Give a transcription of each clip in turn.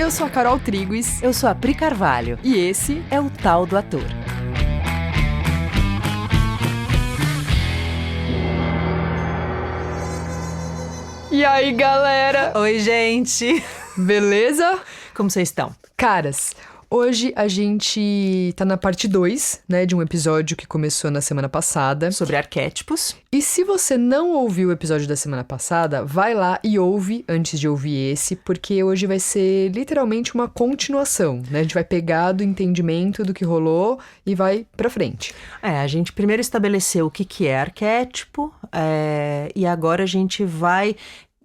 Eu sou a Carol Triguis. Eu sou a Pri Carvalho. E esse é o Tal do Ator. E aí, galera? Oi, gente! Beleza? Como vocês estão? Caras, hoje a gente tá na parte 2, né, de um episódio que começou na semana passada. Sobre arquétipos. E se você não ouviu o episódio da semana passada, vai lá e ouve antes de ouvir esse, porque hoje vai ser literalmente uma continuação, né? A gente vai pegar do entendimento do que rolou e vai pra frente. A gente primeiro estabeleceu o que é arquétipo, e agora a gente vai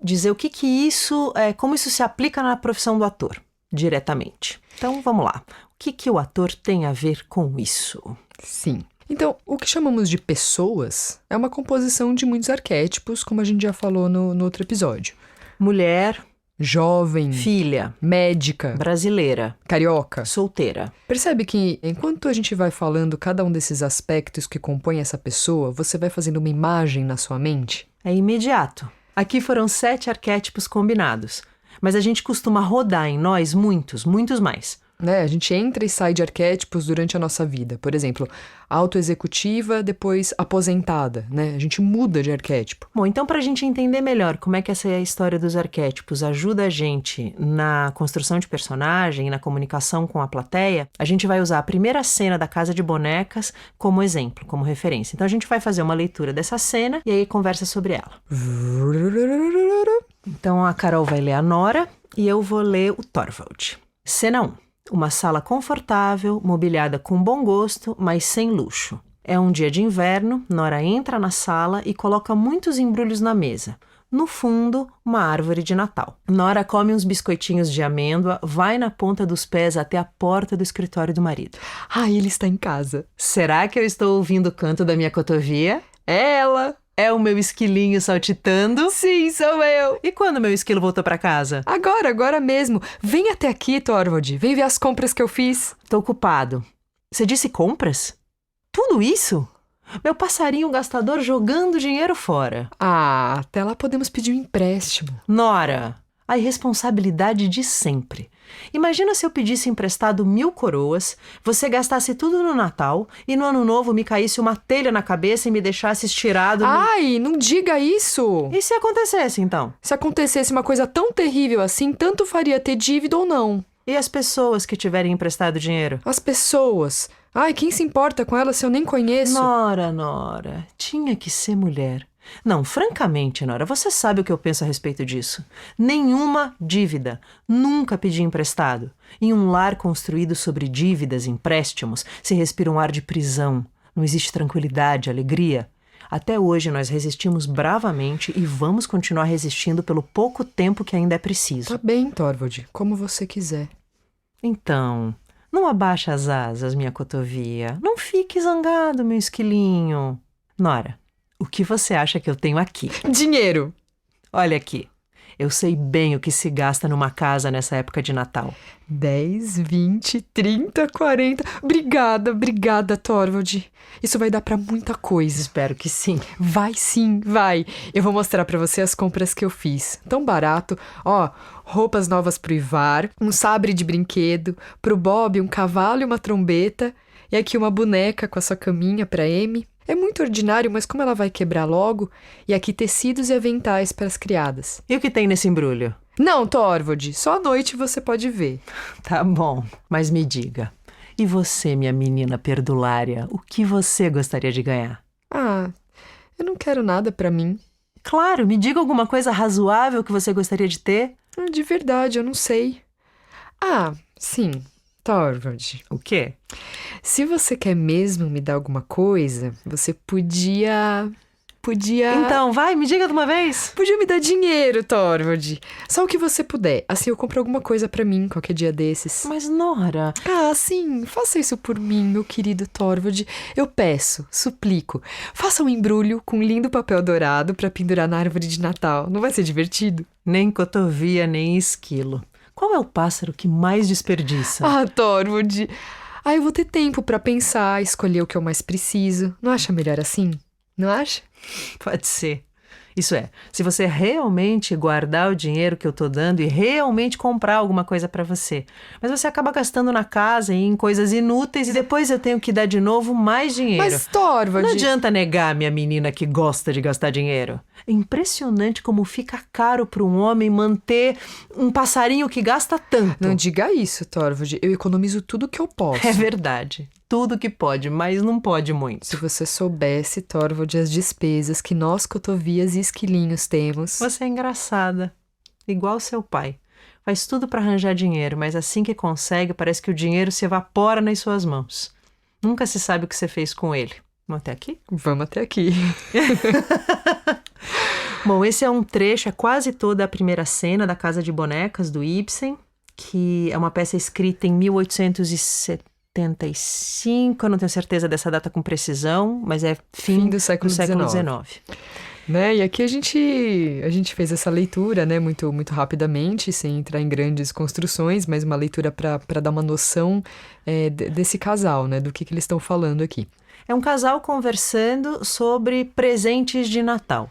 dizer o que isso, como isso se aplica na profissão do ator, diretamente. Então, vamos lá. O que o ator tem a ver com isso? Sim. Então, o que chamamos de pessoas é uma composição de muitos arquétipos, como a gente já falou no outro episódio. Mulher, jovem, filha, médica, brasileira, carioca, solteira. Percebe que enquanto a gente vai falando cada um desses aspectos que compõem essa pessoa, você vai fazendo uma imagem na sua mente? É imediato. Aqui foram 7 arquétipos combinados, mas a gente costuma rodar em nós muitos mais. A gente entra e sai de arquétipos durante a nossa vida. Por exemplo, autoexecutiva, depois aposentada, né? A gente muda de arquétipo. Bom, então pra gente entender melhor como é que essa história dos arquétipos ajuda a gente na construção de personagem, na comunicação com a plateia, a gente vai usar a primeira cena da Casa de Bonecas como exemplo, como referência. Então a gente vai fazer uma leitura dessa cena e aí conversa sobre ela. Então a Carol vai ler a Nora e eu vou ler o Thorvald. Cena 1. Uma sala confortável, mobiliada com bom gosto, mas sem luxo. É um dia de inverno, Nora entra na sala e coloca muitos embrulhos na mesa. No fundo, uma árvore de Natal. Nora come uns biscoitinhos de amêndoa, vai na ponta dos pés até a porta do escritório do marido. Ele está em casa. Será que eu estou ouvindo o canto da minha cotovia? É ela! É o meu esquilinho saltitando? Sim, sou eu! E quando meu esquilo voltou pra casa? Agora mesmo. Vem até aqui, Thorvald. Vem ver as compras que eu fiz. Tô ocupado. Você disse compras? Tudo isso? Meu passarinho gastador jogando dinheiro fora. Até lá podemos pedir um empréstimo. Nora, a irresponsabilidade de sempre. Imagina se eu pedisse emprestado 1.000 coroas, você gastasse tudo no Natal e no Ano Novo me caísse uma telha na cabeça e me deixasse estirado não diga isso! E se acontecesse, então? Se acontecesse uma coisa tão terrível assim, tanto faria ter dívida ou não. E as pessoas que tiverem emprestado dinheiro? As pessoas? Quem se importa com elas se eu nem conheço? Nora, tinha que ser mulher. Não, francamente, Nora, você sabe o que eu penso a respeito disso. Nenhuma dívida. Nunca pedi emprestado. Em um lar construído sobre dívidas e empréstimos, se respira um ar de prisão. Não existe tranquilidade, alegria. Até hoje nós resistimos bravamente e vamos continuar resistindo pelo pouco tempo que ainda é preciso. Tá bem, Thorvald, como você quiser. Então, não abaixa as asas, minha cotovia. Não fique zangado, meu esquilinho. Nora, o que você acha que eu tenho aqui? Dinheiro! Olha aqui. Eu sei bem o que se gasta numa casa nessa época de Natal. 10, 20, 30, 40... Obrigada, Thorvald. Isso vai dar pra muita coisa. Espero que sim. Vai sim, vai. Eu vou mostrar pra você as compras que eu fiz. Tão barato. Roupas novas pro Ivar, um sabre de brinquedo, pro Bob um cavalo e uma trombeta, e aqui uma boneca com a sua caminha pra Amy. É muito ordinário, mas como ela vai quebrar logo? E aqui tecidos e aventais para as criadas. E o que tem nesse embrulho? Não, Thorvald, só à noite você pode ver. Tá bom, mas me diga. E você, minha menina perdulária, o que você gostaria de ganhar? Eu não quero nada pra mim. Claro, me diga alguma coisa razoável que você gostaria de ter. De verdade, eu não sei. Sim, Thorvald. O quê? Se você quer mesmo me dar alguma coisa, você podia... Então, vai, me diga de uma vez. Podia me dar dinheiro, Thorvald. Só o que você puder. Assim eu compro alguma coisa pra mim qualquer dia desses. Mas, Nora... Sim, faça isso por mim, meu querido Thorvald. Eu peço, suplico. Faça um embrulho com um lindo papel dourado pra pendurar na árvore de Natal. Não vai ser divertido? Nem cotovia, nem esquilo. Qual é o pássaro que mais desperdiça? Thorvald... eu vou ter tempo pra pensar, escolher o que eu mais preciso. Não acha melhor assim? Não acha? Pode ser. Isso é, se você realmente guardar o dinheiro que eu tô dando e realmente comprar alguma coisa pra você. Mas você acaba gastando na casa e em coisas inúteis e depois eu tenho que dar de novo mais dinheiro. Mas, Torvald... Não adianta negar, minha menina que gosta de gastar dinheiro. É impressionante como fica caro para um homem manter um passarinho que gasta tanto. Não diga isso, Torvald. Eu economizo tudo que eu posso. É verdade. Tudo que pode, mas não pode muito. Se você soubesse, Torvald, as despesas que nós, cotovias e esquilinhos, temos... Você é engraçada. Igual seu pai. Faz tudo para arranjar dinheiro, mas assim que consegue, parece que o dinheiro se evapora nas suas mãos. Nunca se sabe o que você fez com ele. Vamos até aqui? Vamos até aqui. Bom, esse é um trecho, é quase toda a primeira cena da Casa de Bonecas, do Ibsen, que é uma peça escrita em 1875, eu não tenho certeza dessa data com precisão, mas é fim do século XIX. Né? E aqui a gente fez essa leitura, né, muito, muito rapidamente, sem entrar em grandes construções, mas uma leitura para dar uma noção desse casal, né, do que eles estão falando aqui. É um casal conversando sobre presentes de Natal.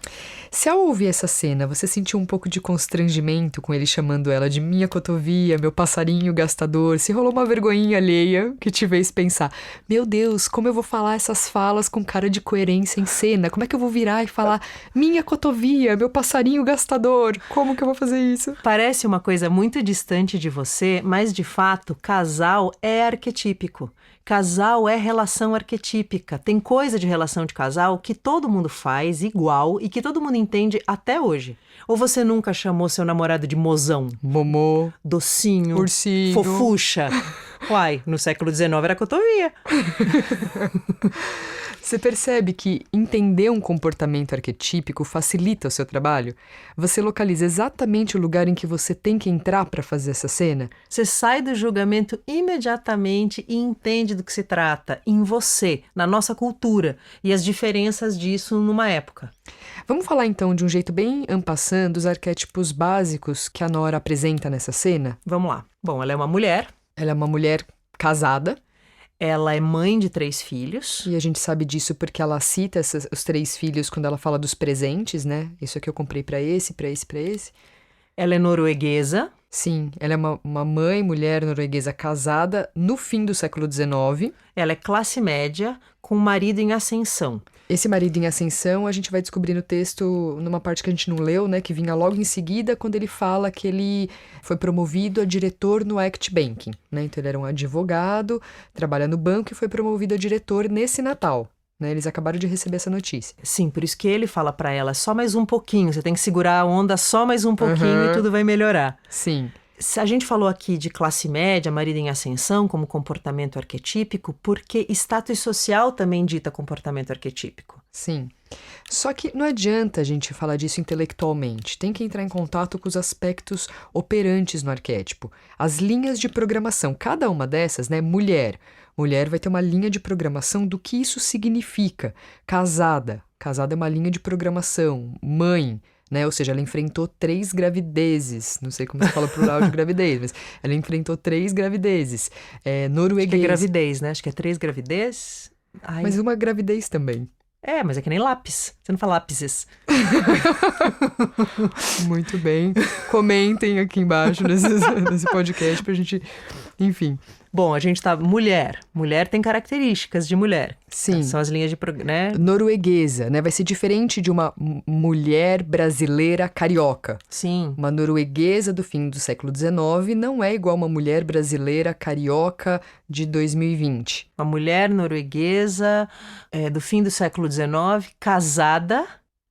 Se ao ouvir essa cena, você sentiu um pouco de constrangimento com ele chamando ela de minha cotovia, meu passarinho gastador, se rolou uma vergonhinha alheia que te fez pensar, meu Deus, como eu vou falar essas falas com cara de coerência em cena? Como é que eu vou virar e falar minha cotovia, meu passarinho gastador? Como que eu vou fazer isso? Parece uma coisa muito distante de você, mas de fato, casal é arquetípico. Casal é relação arquetípica. Tem coisa de relação de casal que todo mundo faz igual e que todo mundo entende até hoje. Ou você nunca chamou seu namorado de mozão? Momô. Docinho. Ursinho. Fofucha. Uai, no século XIX era cotovia. Você percebe que entender um comportamento arquetípico facilita o seu trabalho? Você localiza exatamente o lugar em que você tem que entrar para fazer essa cena? Você sai do julgamento imediatamente e entende do que se trata em você, na nossa cultura e as diferenças disso numa época. Vamos falar então de um jeito bem en passant dos arquétipos básicos que a Nora apresenta nessa cena? Vamos lá. Bom, ela é uma mulher. Ela é uma mulher casada. Ela é mãe de 3 filhos. E a gente sabe disso porque ela cita os 3 filhos quando ela fala dos presentes, né? Isso aqui eu comprei pra esse, pra esse, pra esse. Ela é norueguesa. Sim, ela é uma mãe, mulher norueguesa casada no fim do século XIX. Ela é classe média, com um marido em ascensão. Esse marido em ascensão a gente vai descobrir no texto, numa parte que a gente não leu, né? Que vinha logo em seguida, quando ele fala que ele foi promovido a diretor no Act Banking, né? Então ele era um advogado, trabalha no banco e foi promovido a diretor nesse Natal, né? Eles acabaram de receber essa notícia. Sim, por isso que ele fala pra ela, só mais um pouquinho, você tem que segurar a onda só mais um pouquinho e tudo vai melhorar. Sim. A gente falou aqui de classe média, marido em ascensão, como comportamento arquetípico, porque status social também dita comportamento arquetípico. Sim. Só que não adianta a gente falar disso intelectualmente. Tem que entrar em contato com os aspectos operantes no arquétipo. As linhas de programação. Cada uma dessas, né? Mulher. Mulher vai ter uma linha de programação do que isso significa. Casada. Casada é uma linha de programação. Mãe. Né? Ou seja, ela enfrentou 3 gravidezes. Não sei como se fala plural de gravidez, mas ela enfrentou 3 gravidezes. Norueguês. Acho que é gravidez, né? Acho que é 3 gravidez. Ai. Mas uma gravidez também. É, mas é que nem lápis. Você não fala lápises. Muito bem. Comentem aqui embaixo nesse podcast pra gente... Enfim. Bom, a gente tá... Mulher. Mulher tem características de mulher. Sim. São as linhas de... né? Norueguesa, né? Vai ser diferente de uma mulher brasileira carioca. Sim. Uma norueguesa do fim do século XIX não é igual uma mulher brasileira carioca de 2020. Uma mulher norueguesa do fim do século XIX, casada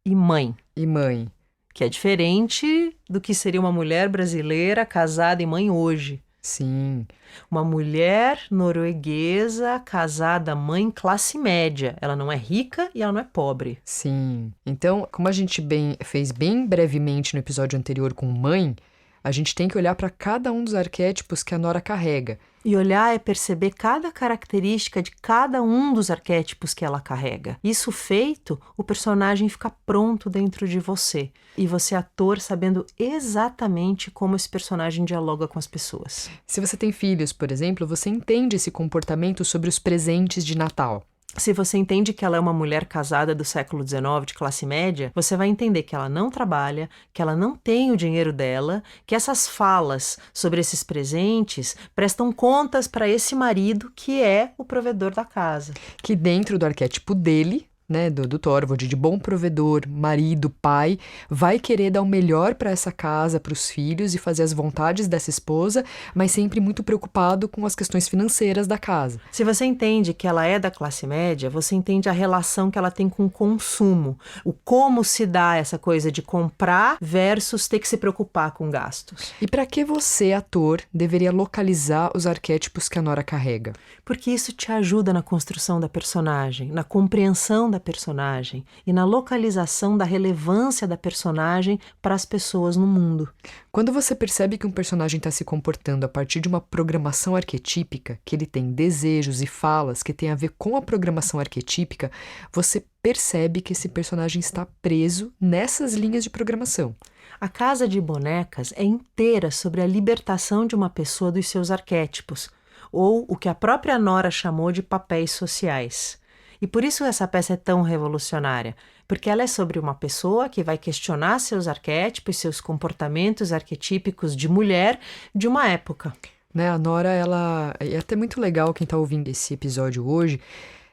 e mãe. E mãe. Que é diferente do que seria uma mulher brasileira casada e mãe hoje. Sim. Uma mulher norueguesa, casada, mãe, classe média. Ela não é rica e ela não é pobre. Sim. Então, como a gente fez bem brevemente no episódio anterior com mãe, a gente tem que olhar para cada um dos arquétipos que a Nora carrega. E olhar é perceber cada característica de cada um dos arquétipos que ela carrega. Isso feito, o personagem fica pronto dentro de você. E você, ator, sabendo exatamente como esse personagem dialoga com as pessoas. Se você tem filhos, por exemplo, você entende esse comportamento sobre os presentes de Natal. Se você entende que ela é uma mulher casada do século XIX, de classe média, você vai entender que ela não trabalha, que ela não tem o dinheiro dela, que essas falas sobre esses presentes prestam contas para esse marido que é o provedor da casa. Que dentro do arquétipo dele, né, do Thorvald, de bom provedor, marido, pai, vai querer dar o melhor para essa casa, para os filhos e fazer as vontades dessa esposa, mas sempre muito preocupado com as questões financeiras da casa. Se você entende que ela é da classe média, você entende a relação que ela tem com o consumo, o como se dá essa coisa de comprar versus ter que se preocupar com gastos. E para que você, ator, deveria localizar os arquétipos que a Nora carrega? Porque isso te ajuda na construção da personagem, na compreensão da personagem e na localização da relevância da personagem para as pessoas no mundo. Quando você percebe que um personagem está se comportando a partir de uma programação arquetípica, que ele tem desejos e falas que tem a ver com a programação arquetípica, você percebe que esse personagem está preso nessas linhas de programação. A Casa de Bonecas é inteira sobre a libertação de uma pessoa dos seus arquétipos, ou o que a própria Nora chamou de papéis sociais. E por isso essa peça é tão revolucionária, porque ela é sobre uma pessoa que vai questionar seus arquétipos, seus comportamentos arquetípicos de mulher de uma época. Né, a Nora, ela... É até muito legal quem está ouvindo esse episódio hoje.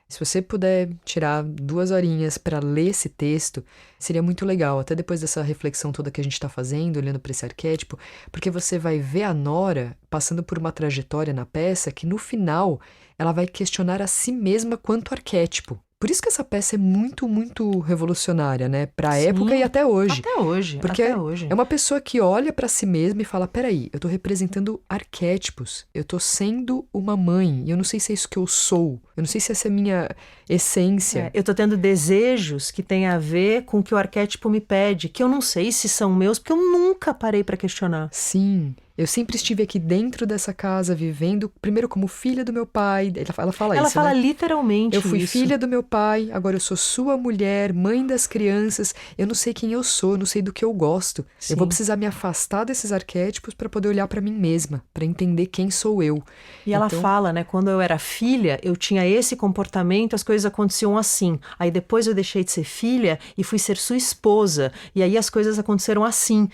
Se você puder tirar 2 horinhas para ler esse texto, seria muito legal, até depois dessa reflexão toda que a gente está fazendo, olhando para esse arquétipo, porque você vai ver a Nora passando por uma trajetória na peça que, no final, ela vai questionar a si mesma quanto arquétipo. Por isso que essa peça é muito, muito revolucionária, né? Pra época e até hoje. Até hoje, Porque até hoje. É uma pessoa que olha pra si mesma e fala, peraí, eu tô representando arquétipos, eu tô sendo uma mãe, e eu não sei se é isso que eu sou, eu não sei se essa é a minha essência. Eu tô tendo desejos que têm a ver com o que o arquétipo me pede, que eu não sei se são meus, porque eu nunca parei pra questionar. Sim, eu sempre estive aqui dentro dessa casa, vivendo, primeiro como filha do meu pai, ela fala Ela isso, fala né? literalmente Eu fui isso. filha do meu pai, agora eu sou sua mulher, mãe das crianças, eu não sei quem eu sou, eu não sei do que eu gosto. Sim. Eu vou precisar me afastar desses arquétipos para poder olhar para mim mesma, para entender quem sou eu. E ela fala, né, quando eu era filha, eu tinha esse comportamento, as coisas aconteciam assim. Aí depois eu deixei de ser filha e fui ser sua esposa. E aí as coisas aconteceram assim.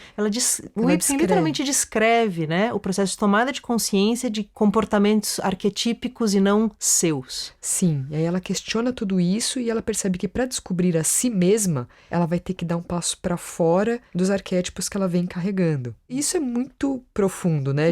O Ibsen literalmente descreve, né, o processo de tomada de consciência de comportamentos arquetípicos e não seus. Sim, e aí ela questiona tudo isso e ela percebe que para descobrir a si mesma, ela vai ter que dar um passo para fora dos arquétipos que ela vem carregando. E isso é muito profundo, né,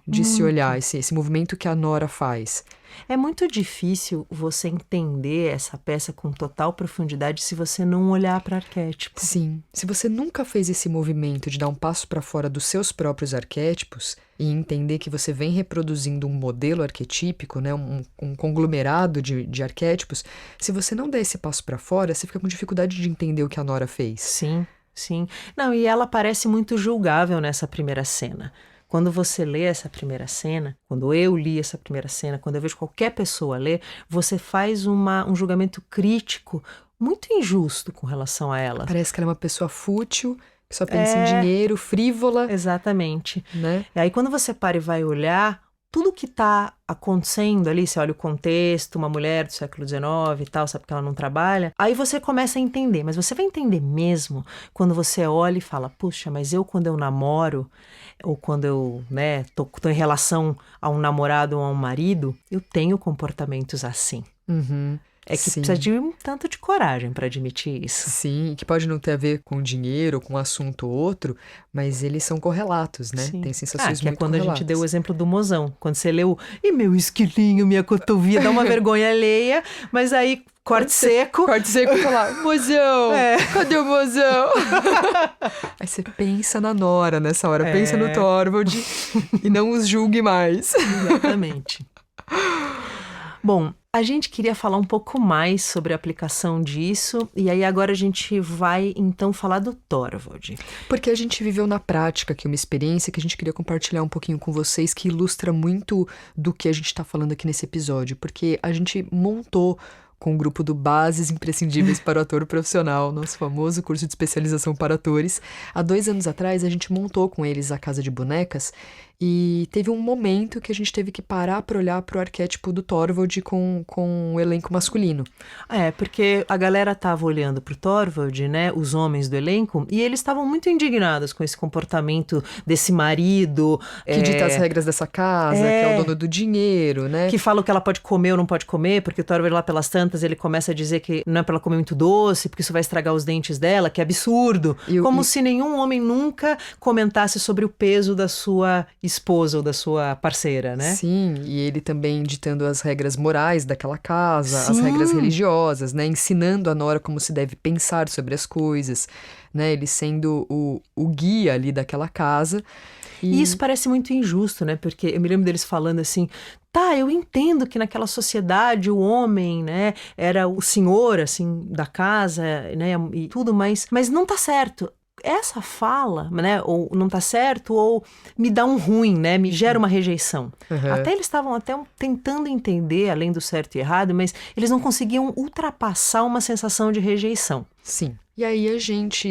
de se olhar, esse movimento que a Nora faz. É muito difícil você entender essa peça com total profundidade se você não olhar para arquétipo. Sim, se você nunca fez esse movimento de dar um passo para fora dos seus próprios arquétipos e entender que você vem reproduzindo um modelo arquetípico, né, um conglomerado de arquétipos, se você não der esse passo para fora, você fica com dificuldade de entender o que a Nora fez. Sim, sim. Não, e ela parece muito julgável nessa primeira cena. Quando você lê essa primeira cena, quando eu li essa primeira cena, quando eu vejo qualquer pessoa ler, você faz um julgamento crítico muito injusto com relação a ela. Parece que ela é uma pessoa fútil, que só pensa em dinheiro, frívola. Exatamente. Né? E aí quando você para e vai olhar, tudo que está acontecendo ali, você olha o contexto, uma mulher do século XIX e tal, sabe que ela não trabalha, aí você começa a entender, mas você vai entender mesmo quando você olha e fala, puxa, mas eu quando eu namoro, ou quando eu, né, tô em relação a um namorado ou a um marido, eu tenho comportamentos assim. Uhum. É que Sim. precisa de um tanto de coragem para admitir isso. Sim, que pode não ter a ver com dinheiro, com um assunto ou outro, mas eles são correlatos, né? Sim. Tem sensações que muito é quando correlatas. a gente deu o exemplo do mozão. Quando você leu, e meu esquilinho, minha cotovia, dá uma vergonha alheia, mas aí corte seco. Corte seco e falar, mozão, cadê o mozão? Aí você pensa na Nora nessa hora, pensa no Thorvald e não os julgue mais. Exatamente. Bom, a gente queria falar um pouco mais sobre a aplicação disso, e aí agora a gente vai então falar do Thorvald. Porque a gente viveu na prática aqui uma experiência que a gente queria compartilhar um pouquinho com vocês, que ilustra muito do que a gente está falando aqui nesse episódio, porque a gente montou com o grupo do Bases Imprescindíveis para o Ator Profissional, nosso famoso curso de especialização para atores. Há 2 anos atrás, a gente montou com eles a Casa de Bonecas, E teve um momento que a gente teve que parar para olhar pro arquétipo do Thorvald com o elenco masculino. Porque a galera tava olhando pro Thorvald, né, os homens do elenco, e eles estavam muito indignados com esse comportamento desse marido. Que dita as regras dessa casa, que é o dono do dinheiro, né? Que fala o que ela pode comer ou não pode comer, porque o Thorvald lá pelas tantas, ele começa a dizer que não é pra ela comer muito doce, porque isso vai estragar os dentes dela, que é absurdo. Como se nenhum homem nunca comentasse sobre o peso da sua esposa ou da sua parceira, né? Sim, e ele também ditando as regras morais daquela casa, as regras religiosas, né? Ensinando a Nora como se deve pensar sobre as coisas, né? Ele sendo o guia ali daquela casa. E isso parece muito injusto, né? Porque eu me lembro deles falando assim, tá, eu entendo que naquela sociedade o homem, né, era o senhor, assim, da casa, né, e tudo, mas não tá certo. Essa fala, né, ou não tá certo, ou me dá um ruim, né, me gera uma rejeição. Até eles estavam até tentando entender, além do certo e errado, mas eles não conseguiam ultrapassar uma sensação de rejeição. Sim. E aí a gente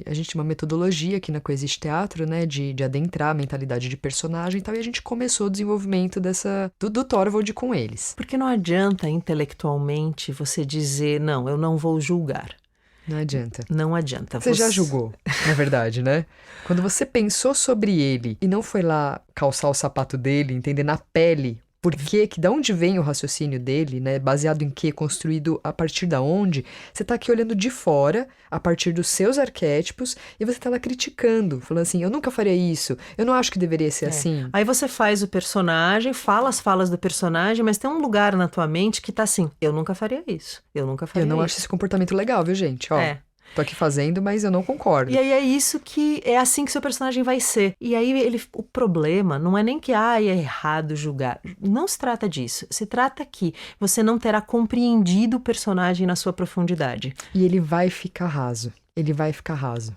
tem uma metodologia aqui na Coexiste Teatro, né, de adentrar a mentalidade de personagem e tal, e a gente começou o desenvolvimento do Thorvald com eles. Porque não adianta intelectualmente você dizer, não, eu não vou julgar. Não adianta. Não adianta. Você já julgou, na verdade, né? Quando você pensou sobre ele e não foi lá calçar o sapato dele, entender na pele por que, de onde vem o raciocínio dele, né? Baseado em quê, construído a partir da onde, você tá aqui olhando de fora, a partir dos seus arquétipos, e você tá lá criticando, falando assim, eu nunca faria isso, eu não acho que deveria ser assim. Aí você faz o personagem, fala as falas do personagem, mas tem um lugar na tua mente que tá assim, eu nunca faria isso, eu nunca faria isso. Eu não acho esse comportamento legal, viu, gente? Ó. Tô aqui fazendo, mas eu não concordo. E aí é isso que é assim que seu personagem vai ser. E aí o problema não é nem que é errado julgar. Não se trata disso. Se trata que você não terá compreendido o personagem na sua profundidade. E ele vai ficar raso. Ele vai ficar raso.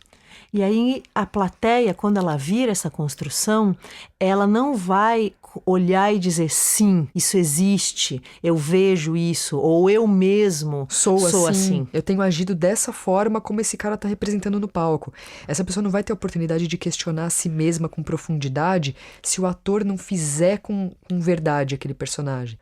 E aí a plateia, quando ela vir essa construção, ela não vai olhar e dizer, sim, isso existe, eu vejo isso, ou eu mesmo sou assim. Eu tenho agido dessa forma como esse cara tá representando no palco. Essa pessoa não vai ter a oportunidade de questionar a si mesma com profundidade se o ator não fizer com verdade aquele personagem.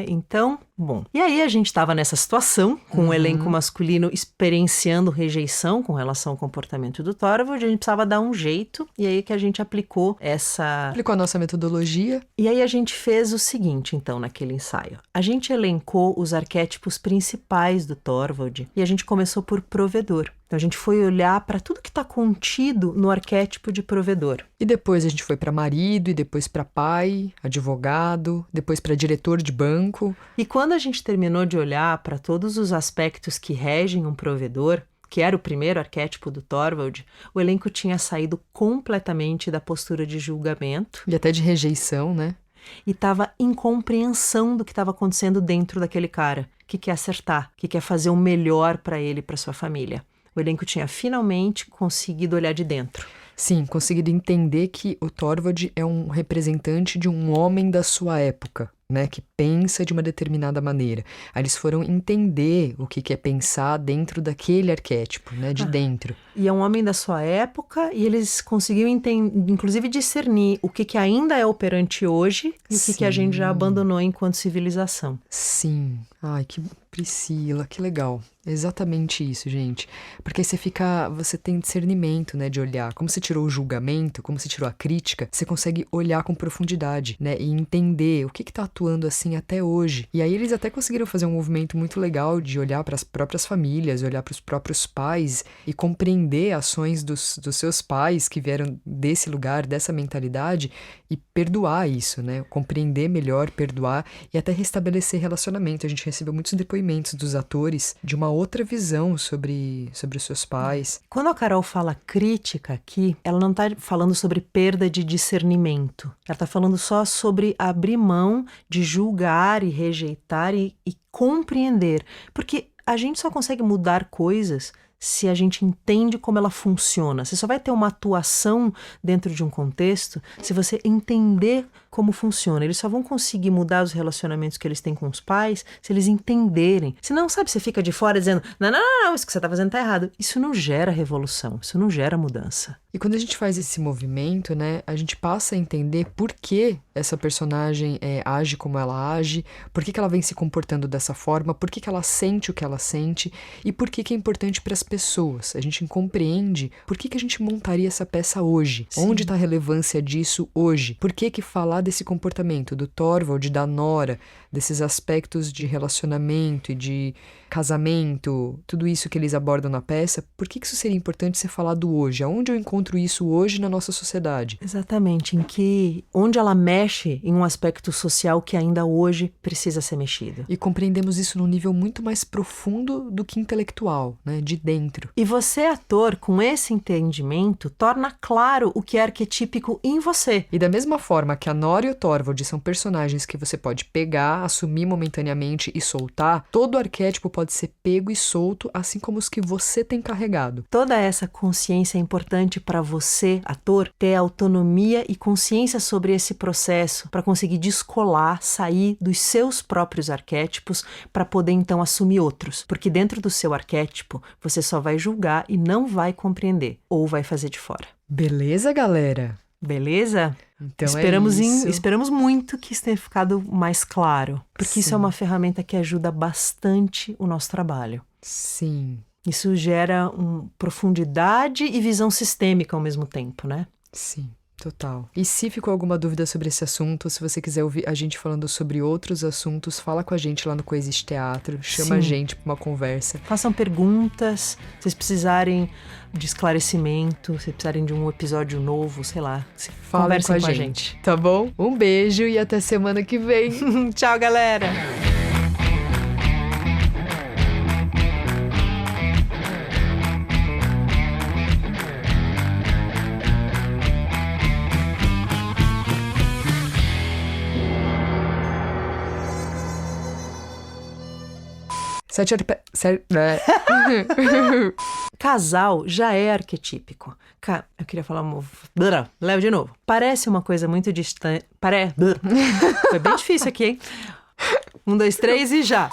Então, bom. E aí a gente estava nessa situação, com o elenco masculino experienciando rejeição com relação ao comportamento do Thorvald, a gente precisava dar um jeito, e aí que a gente aplicou a nossa metodologia. E aí a gente fez o seguinte, então, naquele ensaio. A gente elencou os arquétipos principais do Thorvald, e a gente começou por provedor. Então a gente foi olhar para tudo que está contido no arquétipo de provedor. E depois a gente foi para marido, e depois para pai, advogado, depois para diretor de banco. E quando a gente terminou de olhar para todos os aspectos que regem um provedor, que era o primeiro arquétipo do Thorvald, o elenco tinha saído completamente da postura de julgamento. E até de rejeição, né? E estava em compreensão do que estava acontecendo dentro daquele cara, que quer acertar, que quer fazer o melhor para ele e para sua família. O elenco tinha finalmente conseguido olhar de dentro. Sim, conseguido entender que o Thorvald é um representante de um homem da sua época, né, que pensa de uma determinada maneira. Aí eles foram entender o que é pensar dentro daquele arquétipo, né, de dentro. E é um homem da sua época e eles conseguiram inclusive discernir o que ainda é operante hoje e o que a gente já abandonou enquanto civilização. Sim. Ai, que Priscila, que legal. Exatamente isso, gente. Porque aí você tem discernimento, né, de olhar. Como você tirou o julgamento, como você tirou a crítica, você consegue olhar com profundidade, né, e entender o que tá atuando assim até hoje. E aí eles até conseguiram fazer um movimento muito legal de olhar para as próprias famílias, olhar para os próprios pais e compreender ações dos seus pais que vieram desse lugar, dessa mentalidade e perdoar isso, né, compreender melhor, perdoar e até restabelecer relacionamento. A gente recebeu muitos depoimentos dos atores de uma outra visão sobre os seus pais. Quando a Carol fala crítica aqui, ela não está falando sobre perda de discernimento. Ela está falando só sobre abrir mão de julgar e rejeitar e compreender. Porque a gente só consegue mudar coisas se a gente entende como ela funciona. Você só vai ter uma atuação dentro de um contexto se você entender como funciona. Eles só vão conseguir mudar os relacionamentos que eles têm com os pais se eles entenderem. Senão, sabe, você fica de fora dizendo, não, isso que você tá fazendo tá errado. Isso não gera revolução, isso não gera mudança. E quando a gente faz esse movimento, né, a gente passa a entender por que essa personagem age como ela age, por que ela vem se comportando dessa forma, por que ela sente o que ela sente e por que é importante para as pessoas. A gente compreende por que a gente montaria essa peça hoje. Sim. Onde está a relevância disso hoje? Por que falar desse comportamento do Thorvald, da Nora, desses aspectos de relacionamento e de casamento, tudo isso que eles abordam na peça, por que isso seria importante ser falado hoje? Aonde eu encontro isso hoje na nossa sociedade? Exatamente, onde ela mexe em um aspecto social que ainda hoje precisa ser mexido. E compreendemos isso num nível muito mais profundo do que intelectual, né? De dentro. E você, ator, com esse entendimento, torna claro o que é arquetípico em você. E da mesma forma que a Nora e o Thorvald são personagens que você pode pegar, assumir momentaneamente e soltar, todo arquétipo pode ser pego e solto, assim como os que você tem carregado. Toda essa consciência é importante para você, ator, ter autonomia e consciência sobre esse processo, para conseguir descolar, sair dos seus próprios arquétipos, para poder então assumir outros. Porque dentro do seu arquétipo, você só vai julgar e não vai compreender, ou vai fazer de fora. Beleza, galera? Beleza? Então Esperamos muito que isso tenha ficado mais claro, porque isso é uma ferramenta que ajuda bastante o nosso trabalho. Sim. Isso gera profundidade e visão sistêmica ao mesmo tempo, né? Sim, total. E se ficou alguma dúvida sobre esse assunto, se você quiser ouvir a gente falando sobre outros assuntos, fala com a gente lá no Coexiste Teatro, chama a gente para uma conversa. Façam perguntas, se vocês precisarem de esclarecimento, se precisarem de um episódio novo, sei lá, conversem com a gente. Tá bom? Um beijo e até semana que vem. Tchau, galera! Casal já é arquetípico. Eu queria falar... Leva de novo. Parece uma coisa muito distante... Foi bem difícil aqui, hein? 1, 2, 3 e já!